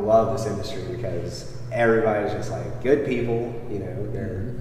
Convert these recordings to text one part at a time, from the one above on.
love this industry because everybody's just like good people, you know, they're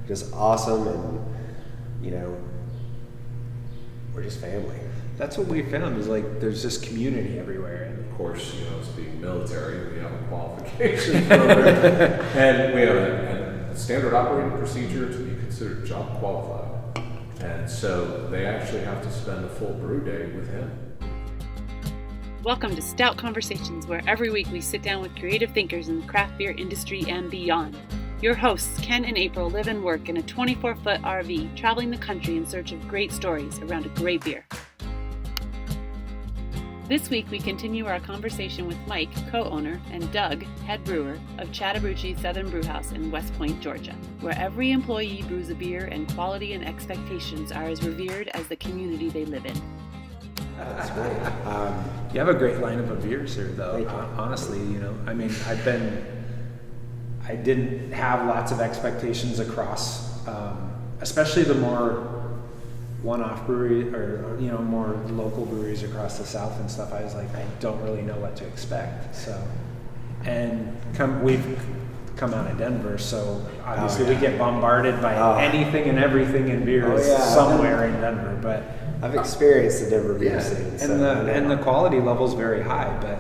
just awesome, and you know, we're just family. That's what we found, is like there's this community everywhere. And of course, you know, as being military, we have a qualification program, and we have a standard operating procedure to be considered job qualified. And so they actually have to spend a full brew day with him. Welcome to Stout Conversations, where every week we sit down with creative thinkers in the craft beer industry and beyond. Your hosts, Ken and April, live and work in a 24-foot RV, traveling the country in search of great stories around a great beer. This week we continue our conversation with Mike, co-owner, and Doug, head brewer, of Chattabrewchee Southern Brewhouse in West Point, Georgia, where every employee brews a beer and quality and expectations are as revered as the community they live in. That's great. You have a great lineup of beers here, though. Honestly, you know, I mean, I didn't have lots of expectations across, especially the more one-off brewery, or you know, more local breweries across the South and stuff. I was like, I don't really know what to expect. So, and we've come out of Denver, so obviously we get bombarded by anything and everything in beers somewhere in Denver. But I've experienced the Denver beer scene, and the quality level is very high. But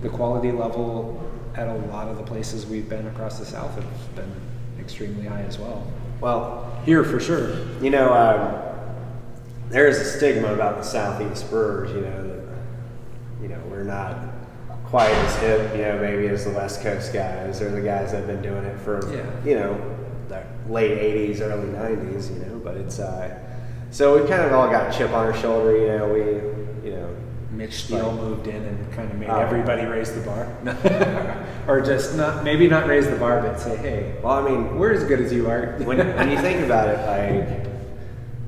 the quality level at a lot of the places we've been across the South has been extremely high as well. Well, here for sure. You know, there's a stigma about the Southeast brewers, you know, that, you know, we're not quite as hip, you know, maybe as the West Coast guys, or the guys that have been doing it for, you know, the late 80s, early 90s, you know, but it's, so we kind of all got a chip on our shoulder, you know, Mitch Steele moved in and kind of made everybody raise the bar. Or just maybe not raise the bar, but say, hey, well, I mean, we're as good as you are. when you think about it, like,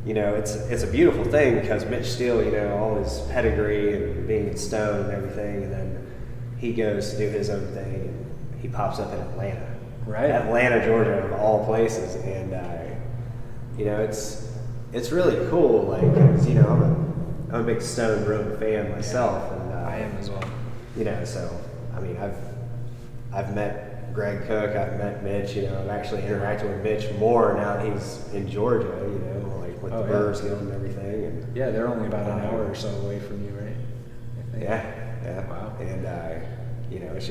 you know, it's a beautiful thing because Mitch Steele, you know, all his pedigree and being at Stone and everything, and then he goes to do his own thing, and he pops up in Atlanta. Right. Atlanta, Georgia, of all places, and, you know, it's really cool, like, 'cause, you know, I'm a big Stone Brewing fan myself, and I am as well. You know, so I mean, I've met Greg Cook, I've met Mitch. You know, I've actually interacted with Mitch more now that he's in Georgia. You know, like with the Brewers Guild and everything. And yeah, they're only about an hour or so away from you, right? I think. Yeah. Wow. And you know, it's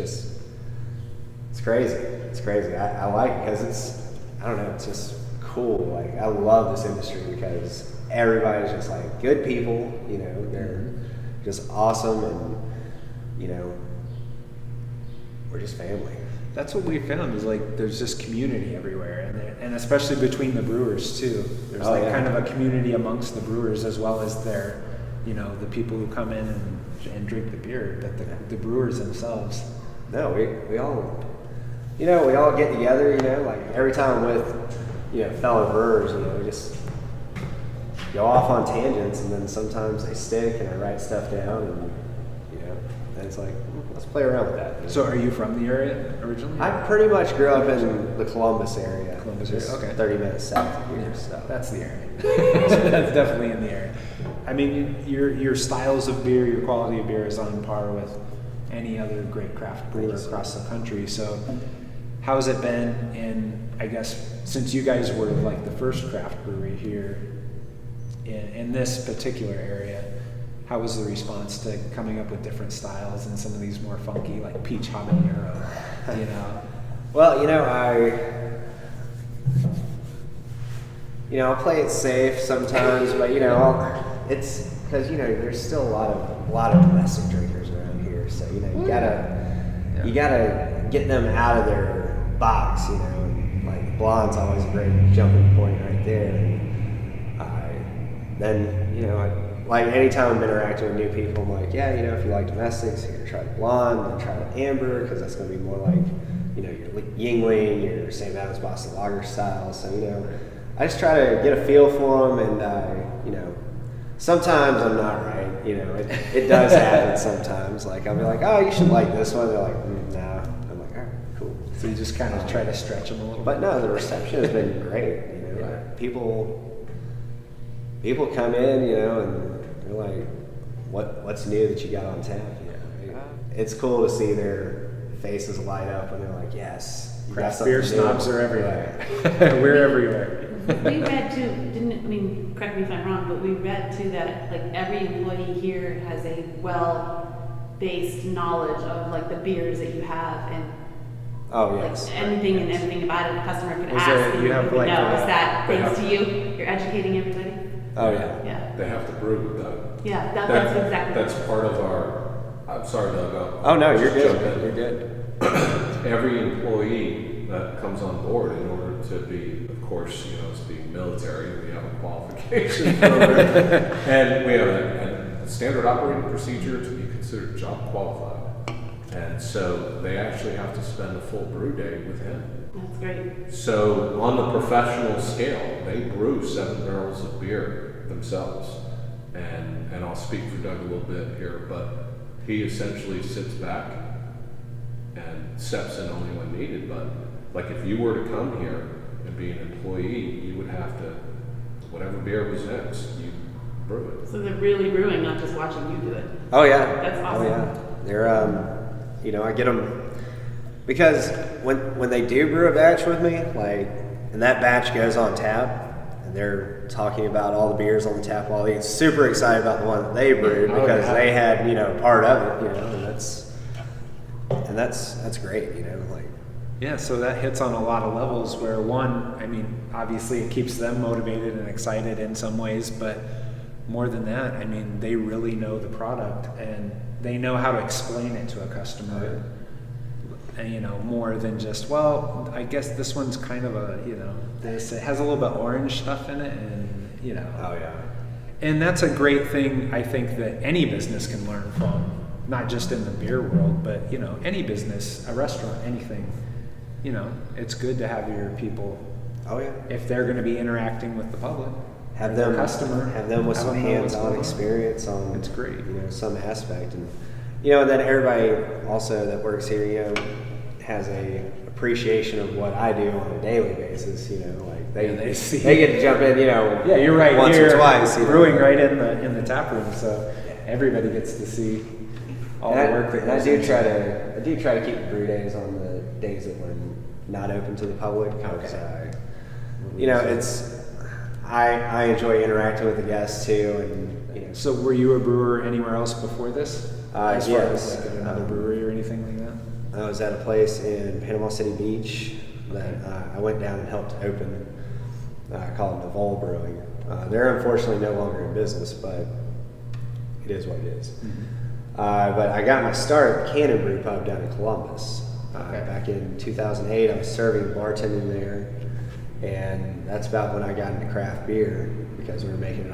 crazy. It's crazy. I like it because I don't know, it's just cool. Like, I love this industry because everybody's just like good people, you know, they're just awesome, and you know, we're just family. That's what we found, is like there's this community everywhere, and especially between the brewers too. There's kind of a community amongst the brewers, as well as their, you know, the people who come in and drink the beer, but the brewers themselves. No, we all, you know, we all get together, you know, like every time with, you know, fellow brewers, you know, we just go off on tangents, and then sometimes they stick, and I write stuff down, and you know, and it's like, let's play around with that. So, are you from the area originally? I pretty much grew up in the Columbus area. Okay. 30 minutes south of here. So that's the area. That's definitely in the area. I mean, your styles of beer, your quality of beer is on par with any other great craft brewer across the country. So, how's it been in, I guess, since you guys were like the first craft brewery here in this particular area, how was the response to coming up with different styles and some of these more funky, like peach habanero, you know? Well, you know, I'll play it safe sometimes, but you know, it's because, you know, there's still a lot of domestic drinkers around here, so you know, you gotta get them out of their box, you know. And, like, blonde's always a great jumping point right there. And, then, you know, like anytime I'm interacting with new people, I'm like, yeah, you know, if you like domestics, you're gonna try the blonde, then try the amber, because that's gonna be more like, you know, your Yingling, your St. Adams Boston Lager style. So, you know, I just try to get a feel for them, and you know, sometimes I'm not right. You know, it does happen sometimes. Like, I'll be like, oh, you should like this one. They're like, no. I'm like, all right, cool. So you just kind of try to stretch them a little. But no, the reception has been great. You know, like, people come in, you know, and they're like, what's new that you got on tap? You know, it's cool to see their faces light up when they're like, yes. you got Craft something beer new. snobs are everywhere. We're everywhere. We read too, correct me if I'm wrong, but we read too that like every employee here has a well-based knowledge of like the beers that you have and Oh, like yes. anything and everything about it. The customer could Is ask there- and you have, would like, know. Is that they thanks have- to you? You're educating everybody? Oh, yeah. Yeah. They have to brew with that. Yeah, that's exactly. That's part of our, I'm sorry, Doug. Oh, no, you're just jump good. in. You're good. Every employee that comes on board, in order to be, of course, as being military, we have a qualification program. And we have a standard operating procedure to be considered job qualified. And so they actually have to spend a full brew day with him. That's great. So on the professional scale, they brew 7 barrels of beer themselves. And I'll speak for Doug a little bit here, but he essentially sits back and steps in only when needed. But like if you were to come here and be an employee, you would have to, whatever beer was next, you brew it. So they're really brewing, not just watching you do it. Oh, yeah. That's awesome. Oh, yeah. They're, I get them, because when they do brew a batch with me, like, and that batch goes on tap, and they're talking about all the beers on the tap while they're super excited about the one that they brewed because they had, part of it, and that's great, like. Yeah, so that hits on a lot of levels where one, obviously it keeps them motivated and excited in some ways, but more than that, they really know the product and they know how to explain it to a customer. And, more than just, well, I guess this one's kind of this, it has a little bit of orange stuff in it and, Oh, yeah. And that's a great thing, I think, that any business can learn from, not just in the beer world, but, any business, a restaurant, anything. It's good to have your people, Oh, yeah. if they're going to be interacting with the public, Have their them customer, have them with have some them know what's hands-on going on. experience on It's great. some aspect, and and then everybody also that works here has a appreciation of what I do on a daily basis. Like they see. they get to jump in. Yeah, you're right. Once You're or twice. brewing right in the tap room, so everybody gets to see all the work that and I goes do into try to keep the brew days on the days that we're not open to the public. Because I enjoy interacting with the guests too, and So were you a brewer anywhere else before this? As far yes. as like at another brewery or anything like that? I was at a place in Panama City Beach that I went down and helped open, called Naval Brewing. They're unfortunately no longer in business, but it is what it is. Mm-hmm. But I got my start at the Cannon Brew Pub down in Columbus. Back in 2008, I was serving bartending there, and that's about when I got into craft beer because we were making it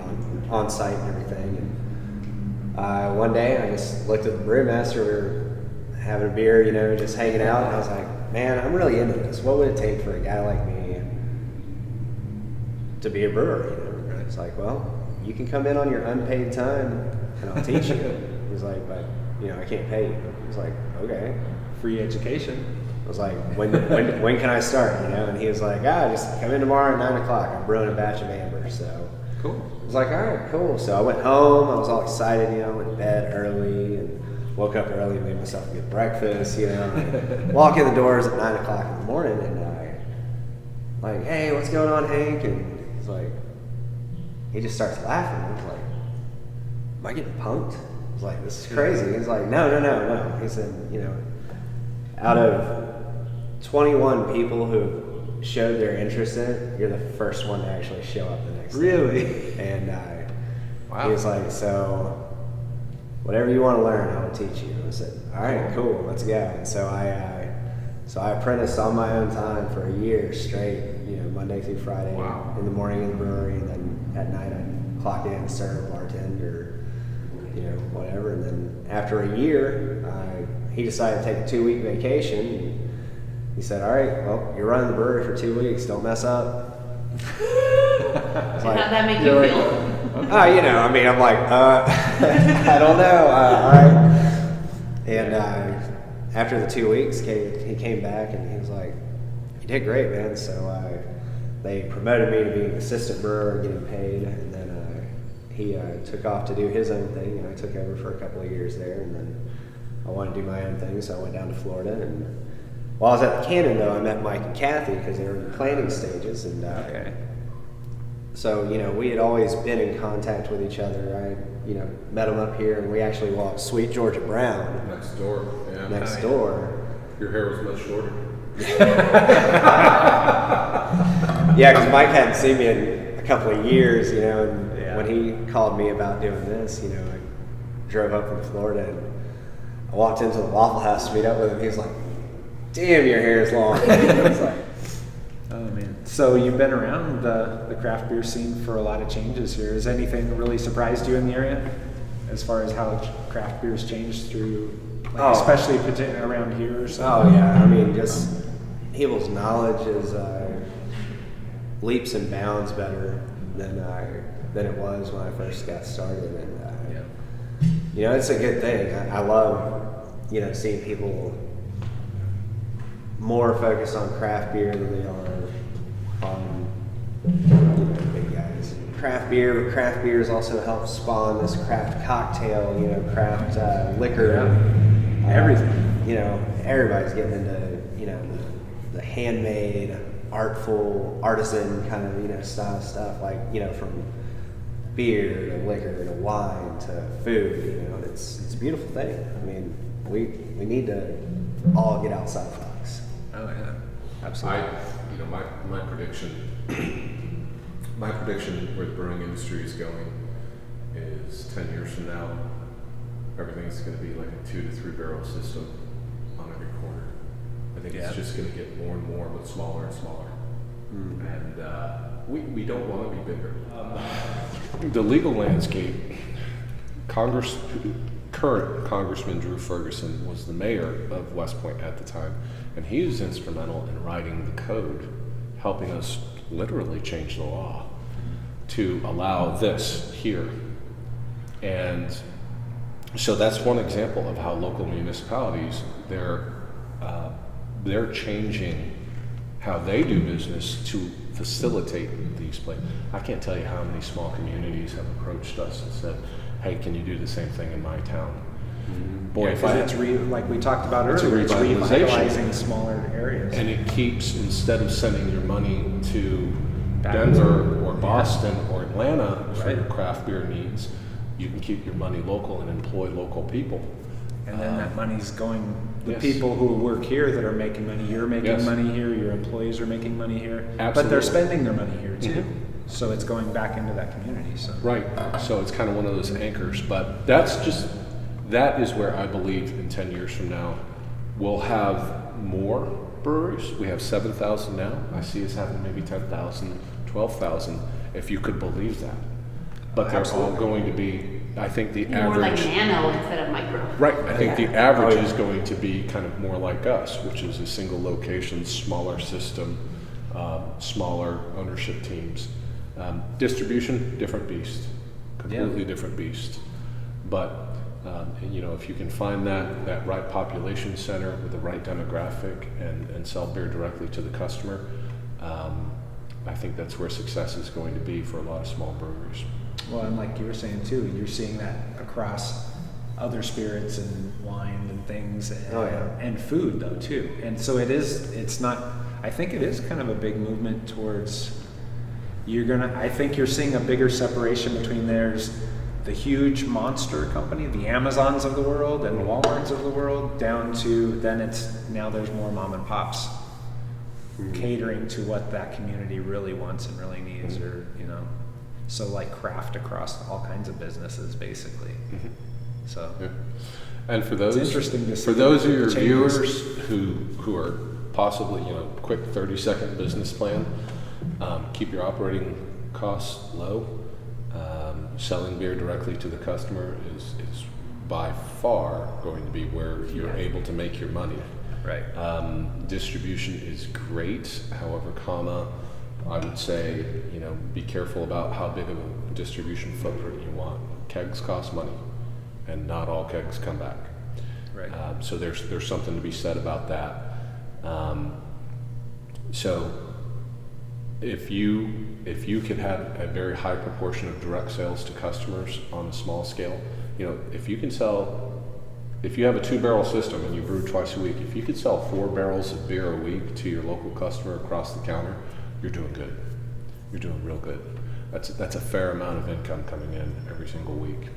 on site and everything. And one day I just looked at the brewmaster. We were having a beer, just hanging out, and I was like, man, I'm really into this. What would it take for a guy like me to be a brewer? And it's like, well, you can come in on your unpaid time and I'll teach you. He's like, but I can't pay you. I was like, okay. Free education. I was like, when can I start? And he was like, just come in tomorrow at 9:00. I'm brewing a batch of amber. So Cool. I was like, all right, cool. So I went home. I was all excited. I went to bed early and woke up early, made myself a good breakfast. Walk in the doors at 9:00 in the morning, and I like, hey, what's going on, Hank? And he's like, he just starts laughing. I was like, am I getting punked? I was like, this is crazy. He's like, no. He said, out of 21 people who showed their interest in it, you're the first one to actually show up the next day. Really? And Wow. he was like, so whatever you want to learn, I will teach you. I said, all right, cool, let's go. And so I apprenticed on my own time for a year straight, Monday through Friday. Wow. In the morning in the brewery, and then at night I'd clock in, serve, bartend, or whatever. And then after a year, he decided to take a 2-week vacation. And he said, all right, well, you're running the brewery for 2 weeks. Don't mess up. How'd that make you feel? I'm like, I don't know. All right. And after the 2 weeks, he came back and he was like, you did great, man. So they promoted me to being an assistant brewer and getting paid. And then he took off to do his own thing, and I took over for a couple of years there. And then I wanted to do my own thing, so I went down to Florida. And while I was at the Cannon, though, I met Mike and Kathy because they were in the planning stages. And Okay. so, we had always been in contact with each other. I, met them up here, and we actually walked Sweet Georgia Brown Next door. Yeah. next door. Your hair was much shorter. Yeah, because Mike hadn't seen me in a couple of years, and Yeah. when he called me about doing this, I drove up from Florida and I walked into the Waffle House to meet up with him. He was like, "Damn, your hair is long." I was like, Oh man. So you've been around the craft beer scene for a lot of changes here. Has anything really surprised you in the area as far as how craft beer's changed through, especially around here or something? oh yeah, I mean, just people's knowledge is leaps and bounds better than it was when I first got started, and it's a good thing. I love seeing people more focused on craft beer than they are on big guys. Craft beer, but craft beers also help spawn this craft cocktail, craft liquor, Everything. Everybody's getting into the handmade, artful, artisan kind of style stuff, like from beer to liquor to wine to food. It's a beautiful thing. I mean, we need to all get outside the box. Oh yeah, absolutely. My prediction where the brewing industry is going is 10 years from now, everything's going to be like a 2 to 3 barrel system on every corner. I think it's just going to get more and more, but smaller and smaller. And we don't want to be bigger. The legal landscape, current Congressman Drew Ferguson was the mayor of West Point at the time, and he was instrumental in writing the code, helping us literally change the law to allow this here. And so that's one example of how local municipalities, they're changing how they do business to facilitate these places. I can't tell you how many small communities have approached us and said, "Hey, can you do the same thing in my town?" Boy, if I it's like we talked about It's a earlier, it's revitalization. revitalizing smaller areas. and it keeps, instead of sending your money to Back Denver or Boston or Atlanta for Right. your craft beer needs, you can keep your money local and employ local people. And then that money's going, the yes. people who work here that are making money, you're making Yes. money here, your employees are making money here. But Absolutely. they're spending their money here too. Mhm. So it's going back into that community. So Right, so it's kind of one of those anchors, but that is where I believe in 10 years from now, we'll have more breweries. We have 7,000 now. I see us having maybe 10,000, 12,000, if you could believe that. But they're all going to be, I think the More like average. nano instead of micro. Right, I think the average is going to be kind of more like us, which is a single location, smaller system, smaller ownership teams. Distribution, different beast, completely different beast. But if you can find that right population center with the right demographic and sell beer directly to the customer, I think that's where success is going to be for a lot of small breweries. well, and like you were saying too, you're seeing that across other spirits and wine and things, and, Oh, yeah. and food though too. And so it's not. I think it is kind of a big movement towards. I think you're seeing a bigger separation between there's the huge monster company, the Amazons of the world and the Walmarts of the world, down to now there's more mom and pops catering to what that community really wants and really needs, or so like craft across all kinds of businesses basically. So Yeah. And for those, interesting to see for those of the your changes. viewers who are possibly, quick 30-second business plan, keep your operating costs low. Selling beer directly to the customer is by far going to be where you're able to make your money. right. Distribution is great, however, I would say, be careful about how big of a distribution footprint you want. Kegs cost money, and not all kegs come back. Right. So there's something to be said about that. So if you could have a very high proportion of direct sales to customers on a small scale, if you can sell if you have a 2-barrel system and you brew twice a week, if you could sell 4 barrels of beer a week to your local customer across the counter, you're doing good. You're doing real good. That's a fair amount of income coming in every single week.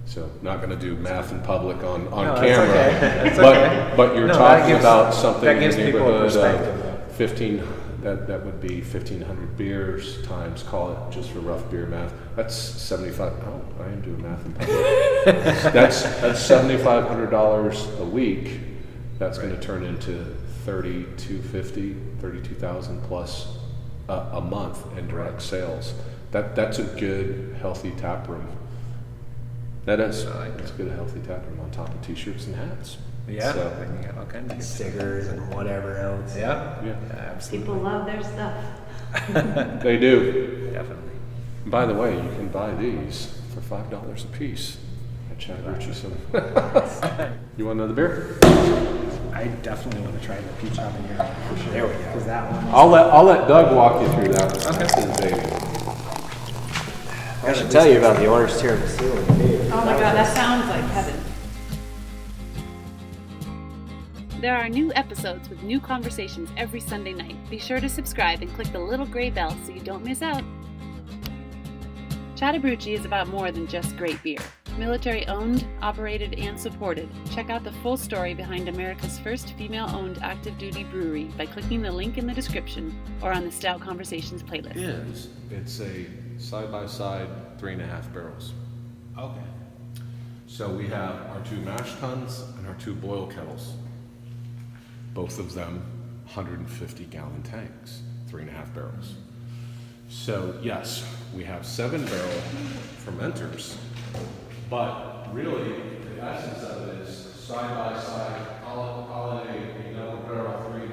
So not going to do math in public on No, camera, that's okay. but you're No, talking gives- about something that in gives the people a neighborhood perspective, of 15. That would be 1,500 beers times, call it just for rough beer math. That's 75. Oh, I am doing math in public. that's $7,500 a week. That's going to turn into $32,000 plus a month in direct sales. That's a good, healthy tap room. That is, it's a good, healthy tap room on top of t-shirts and hats. Yeah, So, and you got all kinds of Stickers and whatever else. Yeah, yeah, absolutely. People love their stuff. they do. Definitely. By the way, you can buy these for $5 a piece at Chattabrewchee Southern. You want another beer? I definitely want to try the peach habanero for sure. There we go. Because that one. I'll let Doug walk you through that one. That's his baby. I should tell you about the orange tiramisu. Oh my god, that sounds like heaven. There are new episodes with new conversations every Sunday night. Be sure to subscribe and click the little gray bell so you don't miss out. Chattabrewchee is about more than just great beer. Military owned, operated, and supported. Check out the full story behind America's first female-owned active duty brewery by clicking the link in the description or on the Stout Conversations playlist. It's a side-by-side 3.5 barrels. Okay. So we have our 2 mash tuns and our 2 boil kettles. Both of them 150-gallon tanks, 3.5 barrels. So yes, we have 7-barrel fermenters, but really the essence of it is side-by-side, all in a double barrel 3.5.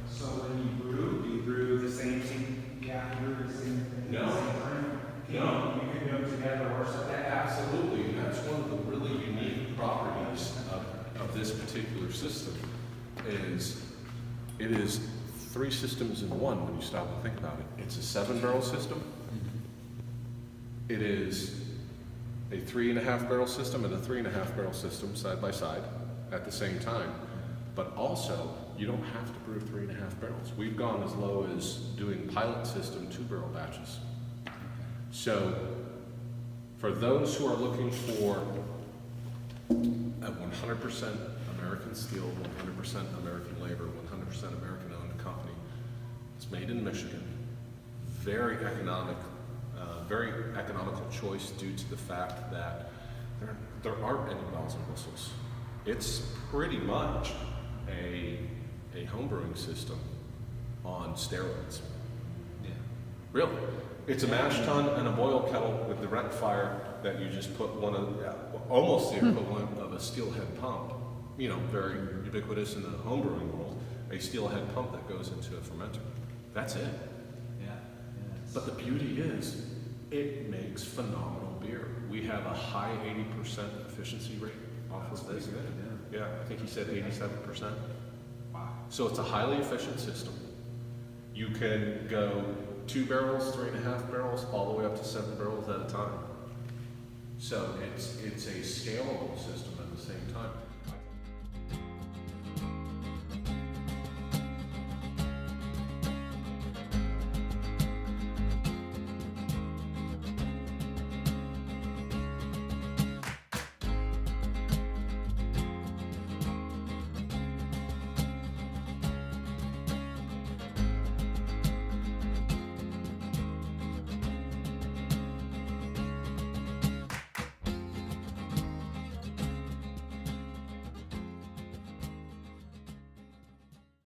So when you brew, do you brew the same thing? Yeah, brew the same thing. No. You can do them together or something. Absolutely, and that's one of the really unique properties of this particular system is it is 3 systems in one when you stop and think about it. It's a 7-barrel system. It is a 3.5 barrel system and a 3.5 barrel system side by side at the same time. But also, you don't have to brew 3.5 barrels. We've gone as low as doing pilot system 2-barrel batches. So, for those who are looking for a 100% American steel, 100% American labor, 100% American owned company, it's made in Michigan, very economical choice due to the fact that there aren't any bells and whistles. It's pretty much a home brewing system on steroids. Yeah. Really. It's a mash tun and a boil kettle with direct fire that you just put almost the equivalent of a steelhead pump. You know, very ubiquitous in the home brewing world, a steelhead pump that goes into a fermenter. That's it. Yeah. But the beauty is, it makes phenomenal beer. We have a high 80% efficiency rate off of this. Good, Yeah, I think he said 87%. Wow. So it's a highly efficient system. You can go 2 barrels, 3.5 barrels, all the way up to 7 barrels at a time. So it's a scalable system at the same time.